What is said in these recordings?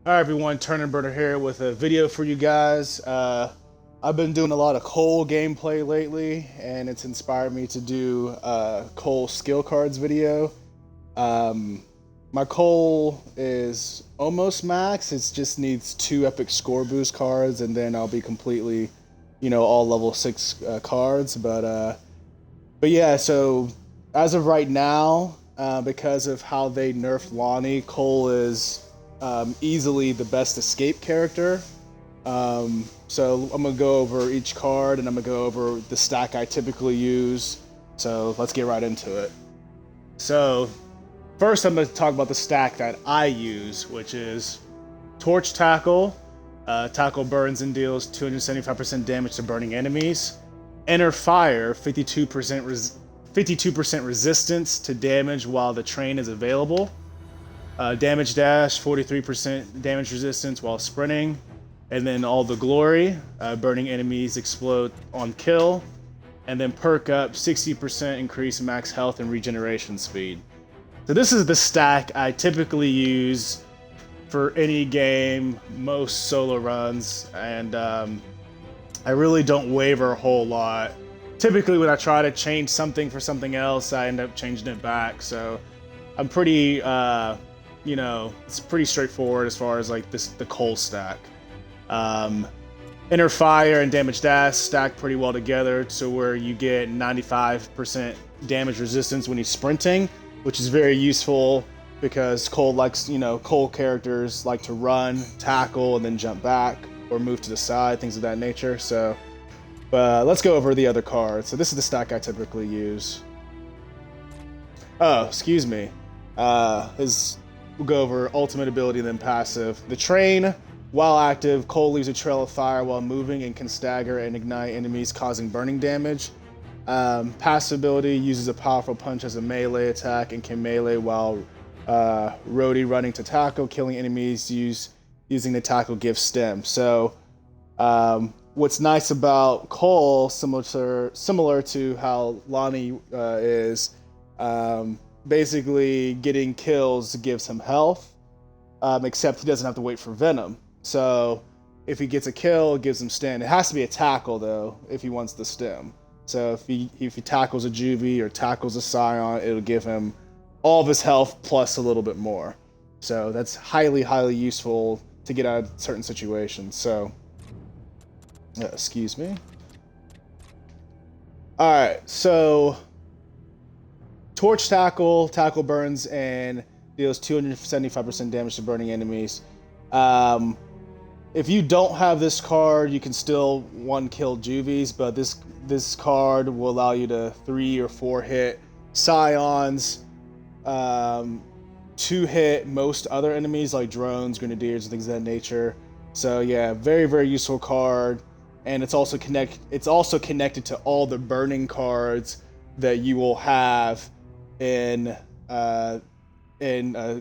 Hi everyone, Turner Burner here with a video for you guys. I've been doing a lot of Cole gameplay lately, and it's inspired me to do a Cole skill cards video. My Cole is almost max. It just needs 2 epic score boost cards, and then I'll be completely, all level 6 cards. But yeah. So as of right now, because of how they nerfed Lonnie, Cole is easily the best escape character. So I'm gonna go over each card and I'm gonna go over the stack I typically use. So let's get right into it. So first I'm gonna talk about the stack that I use, which is Torch Tackle. Tackle burns and deals 275% damage to burning enemies. Enter Fire, 52% resistance to damage while the train is available. Damage Dash, 43% damage resistance while sprinting. And then All the Glory, burning enemies explode on kill. And then Perk Up, 60% increase max health and regeneration speed. So this is the stack I typically use for any game, most solo runs, and I really don't waver a whole lot. Typically when I try to change something for something else, I end up changing it back. So I'm pretty, it's pretty straightforward as far as like the Cole stack. Enter Fire and Damage Dash stack pretty well together, so where you get 95% damage resistance when he's sprinting, which is very useful because Cole characters like to run, tackle, and then jump back or move to the side, things of that nature. So, let's go over the other cards. So this is the stack I typically use. Oh, excuse me. We'll go over ultimate ability and then passive. The Train, while active, Cole leaves a trail of fire while moving and can stagger and ignite enemies, causing burning damage. Passive ability uses a powerful punch as a melee attack and can melee while roadie running to tackle, killing enemies using the tackle gift stem. So what's nice about Cole, similar to how Lonnie is, basically getting kills gives him health, except he doesn't have to wait for Venom. So if he gets a kill, it gives him stem. It has to be a tackle though if he wants the stem. So if he tackles a Juvie or tackles a Scion, it'll give him all of his health plus a little bit more. So that's highly useful to get out of certain situations. So excuse me. All right, so Torch Tackle burns and deals 275% damage to burning enemies. If you don't have this card, you can still 1-kill Juvies, but this card will allow you to 3 or 4 hit Scions, 2 hit most other enemies like drones, grenadiers, and things of that nature. So yeah, very useful card, and it's also connected to all the burning cards that you will have in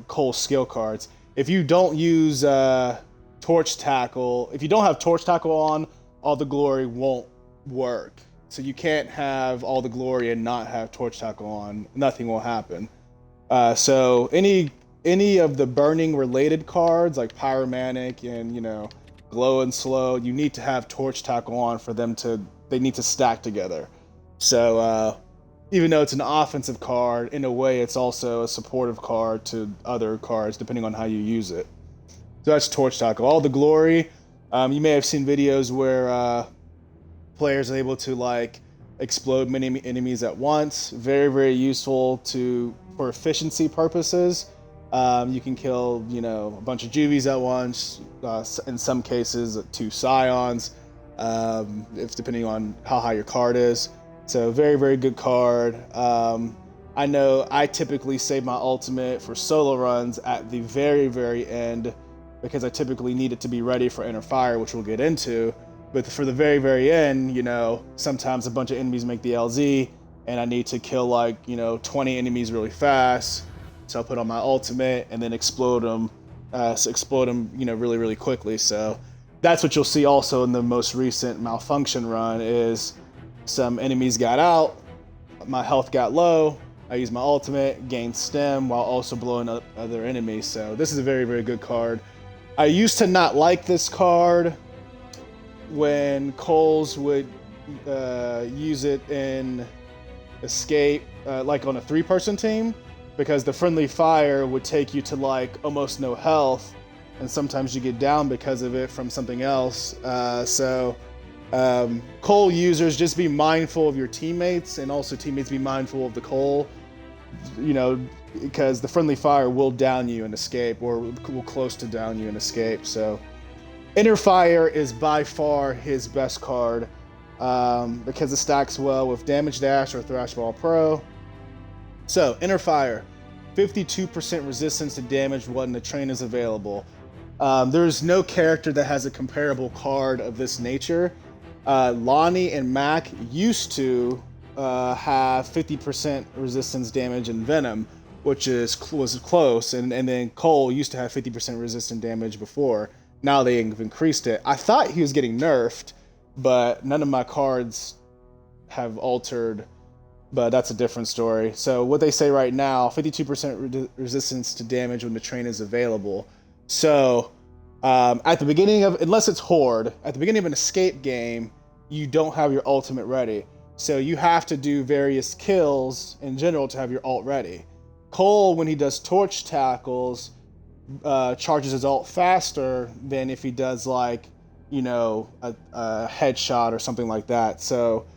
Cole skill cards. If you don't use Torch Tackle, if you don't have Torch Tackle on, All the Glory won't work. So you can't have All the Glory and not have Torch Tackle on. Nothing will happen. So any of the burning related cards like Pyromantic and Glow and Slow, you need to have Torch Tackle on for them they need to stack together. So even though it's an offensive card, in a way it's also a supportive card to other cards depending on how you use it. So that's Torch Tackle. All the Glory, you may have seen videos where players are able to explode many enemies at once. Very useful for efficiency purposes. You can kill a bunch of Juvies at once. In some cases, 2 Scions, if depending on how high your card is. So very good card. I know I typically save my ultimate for solo runs at the very end because I typically need it to be ready for Enter Fire, which we'll get into. But for the very end, sometimes a bunch of enemies make the LZ, and I need to kill 20 enemies really fast. So I'll put on my ultimate and then explode them. Really quickly. So that's what you'll see also in the most recent Malfunction run is some enemies got out, my health got low, I use my ultimate, gain stem while also blowing up other enemies. So this is a very good card. I used to not like this card when Coles would use it in Escape, like on a 3-person team, because the friendly fire would take you to like almost no health, and sometimes you get down because of it from something else. Cole users, just be mindful of your teammates, and also teammates be mindful of the Cole, because the friendly fire will down you in Escape, or will close to down you in Escape. So Inner Fire is by far his best card, because it stacks well with Damage Dash or Thrash Ball Pro. So Inner Fire, 52% resistance to damage when the train is available. There's no character that has a comparable card of this nature. Lonnie and Mac used to have 50% resistance damage in Venom, which was close, and then Cole used to have 50% resistant damage before. Now they have increased it. I thought he was getting nerfed, but none of my cards have altered, but that's a different story. So what they say right now, 52% resistance to damage when the train is available. So at the beginning of, unless it's Horde, at the beginning of an Escape game, you don't have your ultimate ready. So you have to do various kills in general to have your ult ready. Cole, when he does torch tackles, charges his ult faster than if he does like, a headshot or something like that. So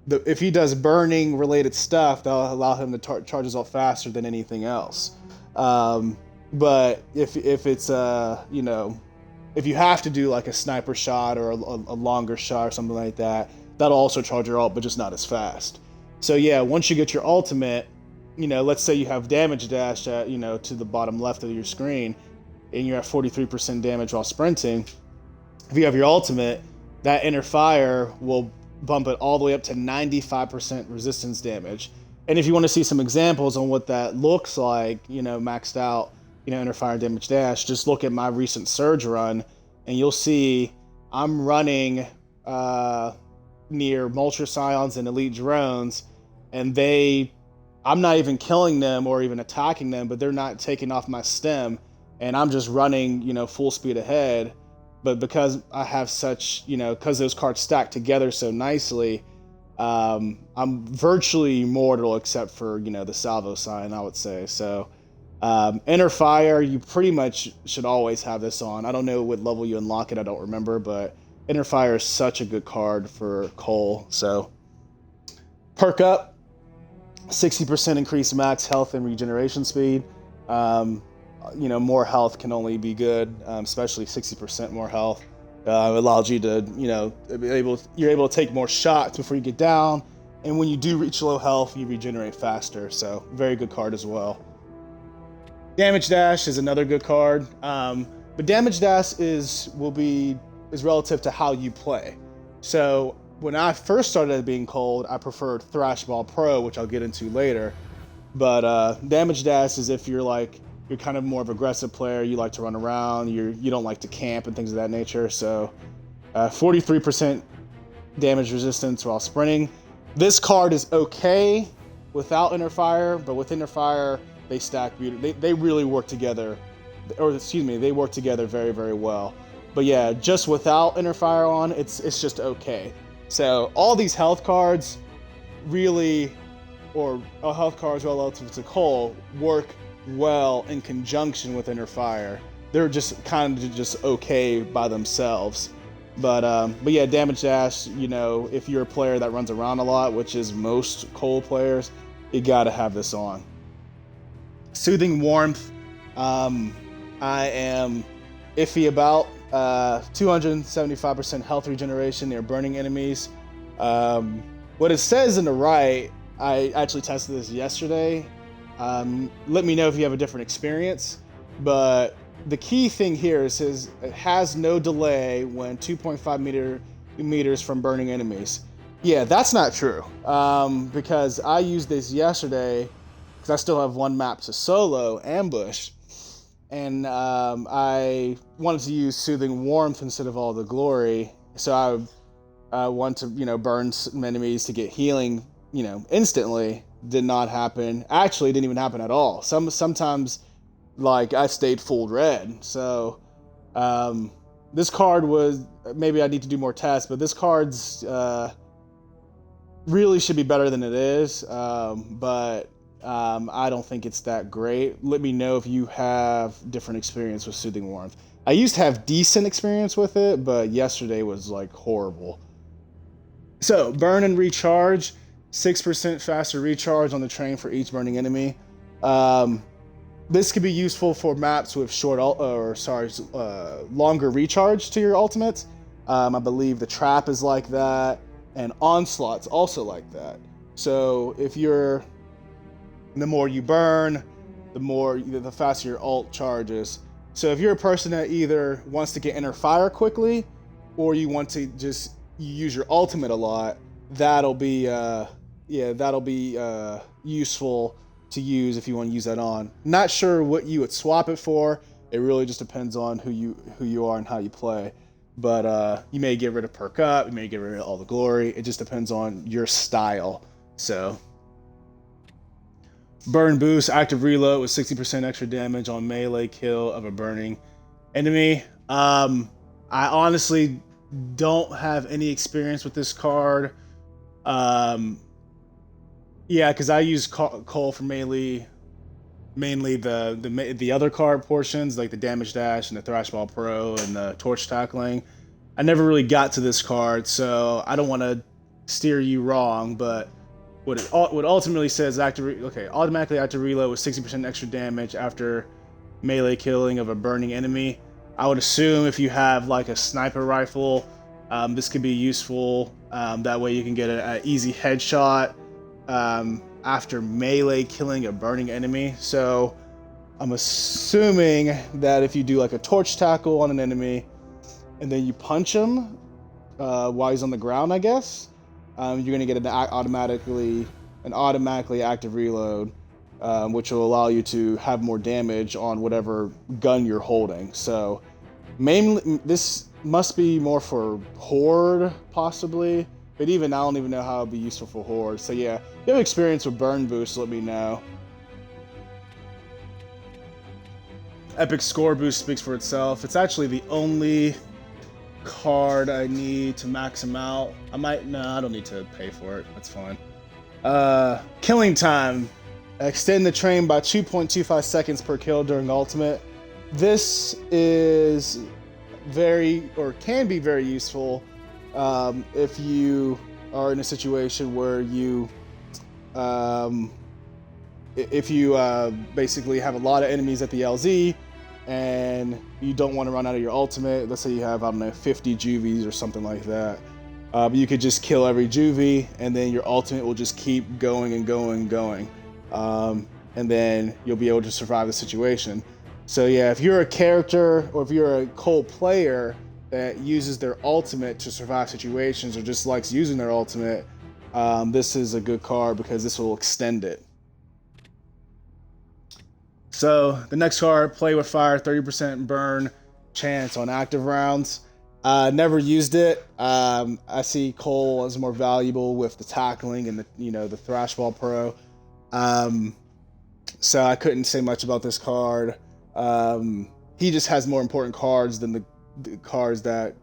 if he does burning related stuff, that'll allow him to charge his ult faster than anything else. But if it's if you have to do like a sniper shot or a longer shot or something like that, that'll also charge your ult, but just not as fast. So yeah, once you get your ultimate, let's say you have damage dash at, to the bottom left of your screen, and you're at 43% damage while sprinting. If you have your ultimate, that Inner Fire will bump it all the way up to 95% resistance damage. And if you want to see some examples on what that looks like, maxed out, Inner Fire damage dash, just look at my recent Surge run, and you'll see I'm running near Mulcher Scions and Elite Drones, and I'm not even killing them or even attacking them, but they're not taking off my stem, and I'm just running, full speed ahead. But because I have such, because those cards stack together so nicely, I'm virtually immortal except for, the salvo sign, I would say. So Inner Fire, you pretty much should always have this on. I don't know what level you unlock it, I don't remember, but Inner Fire is such a good card for Cole. So perk up, 60% increased max health and regeneration speed. More health can only be good, especially 60% more health. It allows you to, you're able to take more shots before you get down, and when you do reach low health, you regenerate faster. So very good card as well. Damage Dash is another good card, but Damage Dash is relative to how you play. So when I first started being cold, I preferred Thrash Ball Pro, which I'll get into later. But Damage Dash is if you're kind of more of an aggressive player, you like to run around, you don't like to camp and things of that nature. So 43% damage resistance while sprinting. This card is okay without Inner Fire, but with Inner Fire, they stack beautifully. They really work together, they work together very, very well. But yeah, just without Inner Fire on, it's just okay. So all these health cards health cards relative to Cole work well in conjunction with Inner Fire. They're just kind of just okay by themselves. But yeah, Damage Dash, if you're a player that runs around a lot, which is most Cole players, you gotta have this on. Soothing Warmth, I am iffy about. 275% health regeneration near burning enemies. What it says in the right, I actually tested this yesterday. Let me know if you have a different experience. But the key thing here is it has no delay when 2.5 meters from burning enemies. Yeah, that's not true. Because I used this yesterday because I still have one map to solo, Ambush. And I wanted to use Soothing Warmth instead of All the Glory. So I want to, burn some enemies to get healing, instantly. Did not happen. Actually, it didn't even happen at all. Sometimes, I stayed full red. So This card was, maybe I need to do more tests, but this card's really should be better than it is. But I don't think it's that great. Let me know if you have different experience with Soothing Warmth. I used to have decent experience with it, but yesterday was like horrible. So, burn and recharge, 6% faster recharge on the train for each burning enemy. This could be useful for maps with longer recharge to your ultimates. I believe the trap is like that, and onslaught's also like that. So the more you burn, the faster your ult charges. So if you're a person that either wants to get inner fire quickly, or you want to just use your ultimate a lot, that'll be useful to use if you want to use that on. Not sure what you would swap it for. It really just depends on who you are and how you play. But you may get rid of perk up, you may get rid of all the glory. It just depends on your style. So burn boost, active reload with 60% extra damage on melee kill of a burning enemy. I honestly don't have any experience with this card. Because I use Cole for mainly the other card portions, like the damage dash and the Thrash Ball Pro and the torch tackling. I never really got to this card, so I don't want to steer you wrong, but what ultimately says automatically active reload with 60% extra damage after melee killing of a burning enemy. I would assume if you have like a sniper rifle, this could be useful. That way you can get an easy headshot after melee killing a burning enemy. So I'm assuming that if you do like a torch tackle on an enemy and then you punch him while he's on the ground, I guess, you're going to get an automatically active reload, which will allow you to have more damage on whatever gun you're holding. So mainly this must be more for Horde, possibly. But even I don't even know how it'll be useful for Horde. So yeah, if you have experience with burn boost, let me know. Epic score boost speaks for itself. It's actually the only card I need to max him out. I don't need to pay for it. That's fine. Killing time. Extend the train by 2.25 seconds per kill during ultimate. This is can be very useful if you are in a situation where you basically have a lot of enemies at the LZ and you don't want to run out of your ultimate. Let's say you have, 50 juvies or something like that. You could just kill every juvie and then your ultimate will just keep going and going and going. And then you'll be able to survive the situation. So yeah, if you're a character or if you're a Cole player that uses their ultimate to survive situations or just likes using their ultimate, this is a good card because this will extend it. So the next card, Play with Fire, 30% burn chance on active rounds. Never used it. I see Cole as more valuable with the tackling and the Thrash Ball Pro. So I couldn't say much about this card. He just has more important cards than the cards that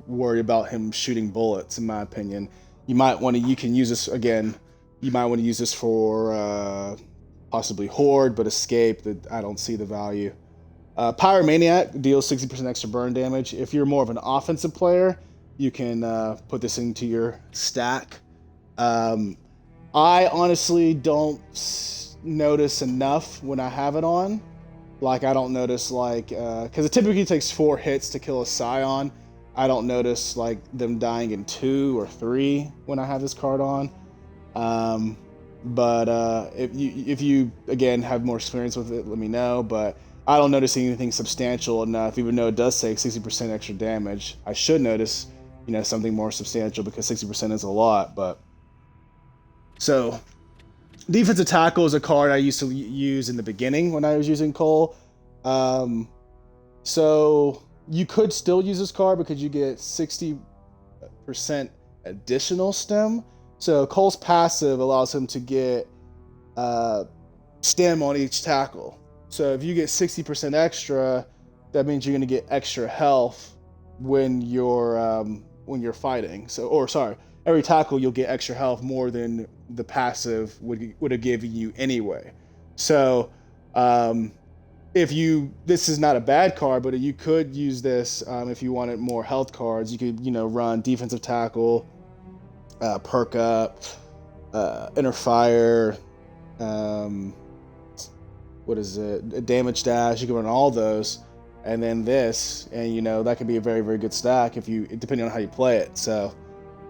worry about him shooting bullets, in my opinion. You might want to use this for possibly Horde, but Escape, that I don't see the value. Pyromaniac deals 60% extra burn damage. If you're more of an offensive player, you can put this into your stack. I honestly don't notice enough when I have it on. Like, I don't notice, because it typically takes 4 hits to kill a Scion. I don't notice, them dying in 2 or 3 when I have this card on. But if you, again, have more experience with it, let me know. But I don't notice anything substantial enough, even though it does take 60% extra damage. I should notice, something more substantial because 60% is a lot. But so, defensive tackle is a card I used to use in the beginning when I was using Cole. So you could still use this card because you get 60% additional stem. So Cole's passive allows him to get stem on each tackle. So if you get 60% extra, that means you're going to get extra health when you're fighting. So, or sorry, every tackle you'll get extra health more than the passive would have given you anyway. So, this is not a bad card, but you could use this if you wanted more health cards. You could, run defensive tackle, perk up, inner fire, what is it? A damage dash. You can run all those, and then this, and that could be a very, very good stack depending on how you play it. So,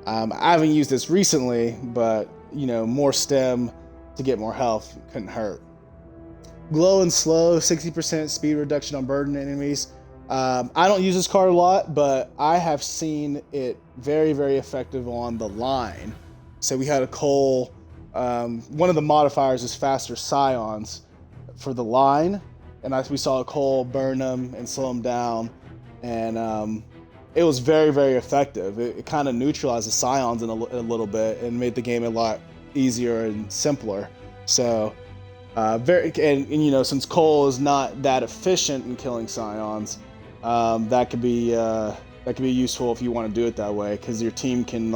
I haven't used this recently, but more stem to get more health couldn't hurt. Glow and slow, 60% speed reduction on burden enemies. I don't use this card a lot, but I have seen it very, very effective on the line. So we had a Cole. One of the modifiers is faster scions for the line, and we saw a Cole burn them and slow them down, and it was very, very effective. It kind of neutralized the scions in a little bit and made the game a lot easier and simpler. So. Since Cole is not that efficient in killing scions, that could be useful if you want to do it that way, because your team can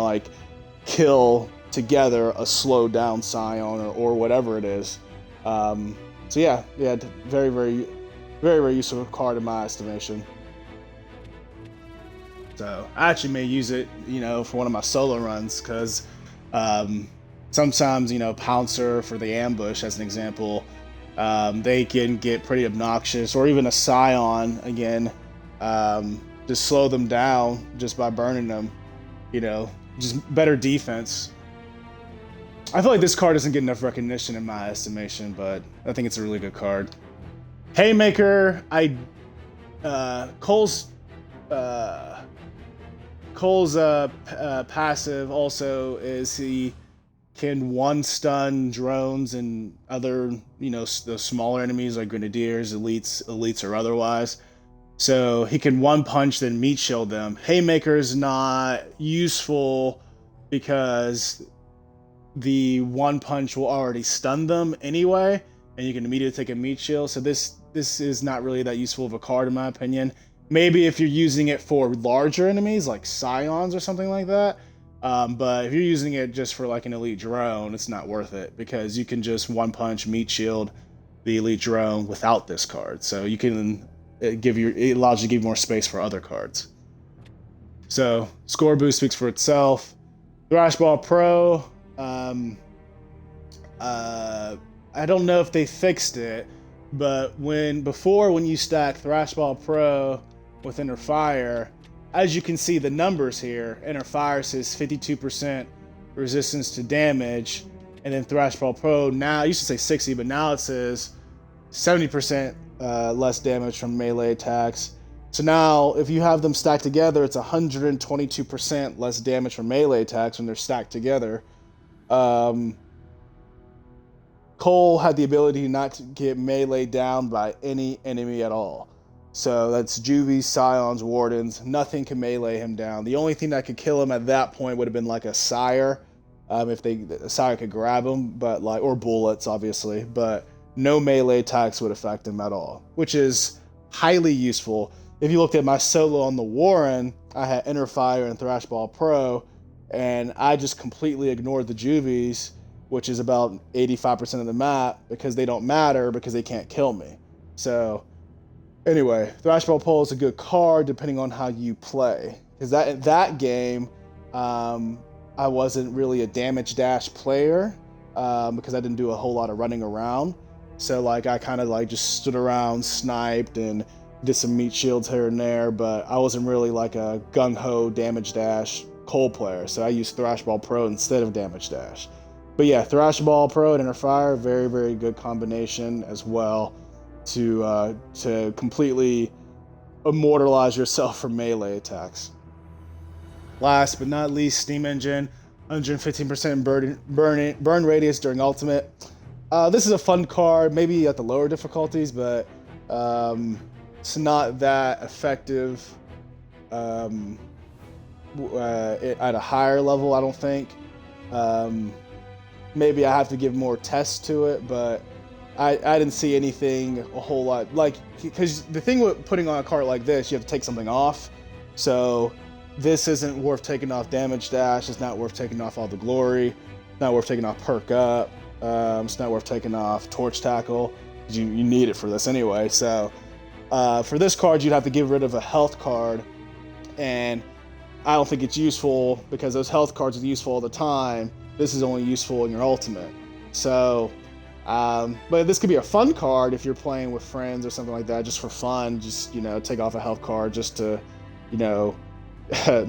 kill together a slowed down scion or whatever it is. Very, very, very, very useful card in my estimation. So I actually may use it, for one of my solo runs, because. Sometimes, Pouncer for the ambush, as an example, they can get pretty obnoxious, or even a Scion, again, just slow them down just by burning them, just better defense. I feel like this card doesn't get enough recognition in my estimation, but I think it's a really good card. Haymaker, Cole's passive also is he can one stun drones and other, the smaller enemies like grenadiers, elites or otherwise. So he can one punch then meat shield them. Haymaker is not useful because the one punch will already stun them anyway, and you can immediately take a meat shield. So this is not really that useful of a card in my opinion. Maybe if you're using it for larger enemies like scions or something like that. But if you're using it just for an elite drone, it's not worth it, because you can just one punch meat shield the elite drone without this card. So you can it allows you to give more space for other cards. So score boost speaks for itself. Thrash Ball Pro. I don't know if they fixed it, but when you stack Thrash Ball Pro with Inner Fire, as you can see the numbers here, Inner Fire says 52% resistance to damage, and then Thrash Ball Pro now, it used to say 60, but now it says 70% less damage from melee attacks. So now, if you have them stacked together, it's 122% less damage from melee attacks when they're stacked together. Cole had the ability not to get melee down by any enemy at all. So that's Juvies, Scions, Wardens. Nothing can melee him down. The only thing that could kill him at that point would have been a Sire, if a Sire could grab him, but or bullets, obviously. But no melee attacks would affect him at all, which is highly useful. If you looked at my solo on the Warren, I had Inner Fire and Thrash Ball Pro, and I just completely ignored the Juvies, which is about 85% of the map, because they don't matter because they can't kill me. So. Anyway, Thrash Ball Pro is a good card depending on how you play. Because that game, I wasn't really a damage dash player because I didn't do a whole lot of running around. So I kind of just stood around, sniped, and did some meat shields here and there. But I wasn't really a gung-ho damage dash Cole player. So I used Thrash Ball Pro instead of damage dash. But yeah, Thrash Ball Pro and Inner Fire, very, very good combination as well. To completely immortalize yourself from melee attacks. Last but not least, Steam Engine, 115% burn radius during ultimate. This is a fun card, maybe at the lower difficulties, but it's not that effective at a higher level, I don't think. Maybe I have to give more tests to it, but I didn't see anything a whole lot, like, because the thing with putting on a card like this, you have to take something off. So this isn't worth taking off damage dash. It's not worth taking off all the glory. Not worth taking off perk up. It's not worth taking off torch tackle. You need it for this anyway. So for this card, you'd have to get rid of a health card, and I don't think it's useful because those health cards are useful all the time. This is only useful in your ultimate. So, but this could be a fun card if you're playing with friends or something like that, just for fun. Just, you know, take off a health card just to, you know,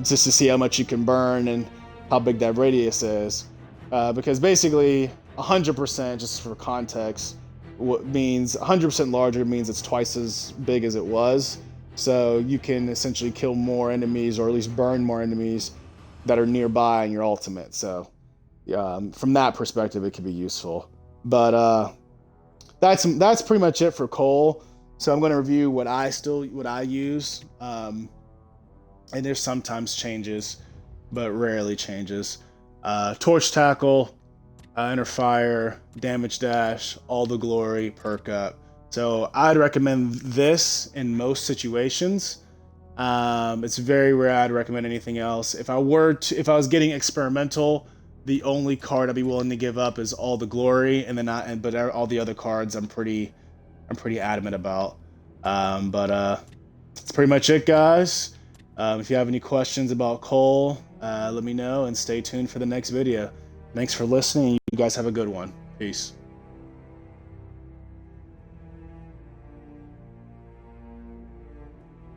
just to see how much you can burn and how big that radius is. Because basically 100%, just for context, what means 100% larger means it's twice as big as it was. So you can essentially kill more enemies, or at least burn more enemies that are nearby in your ultimate. So from that perspective, it could be useful. But that's pretty much it for Cole. So I'm going to review what I use. And there's sometimes changes, but rarely changes. Torch tackle, inner fire, damage dash, all the glory, perk up. So I'd recommend this in most situations. It's very rare I'd recommend anything else. If I was getting experimental, the only card I'd be willing to give up is all the glory, and then but all the other cards I'm pretty adamant about. But that's pretty much it, guys. If you have any questions about Cole, let me know, and stay tuned for the next video. Thanks for listening. You guys have a good one. Peace.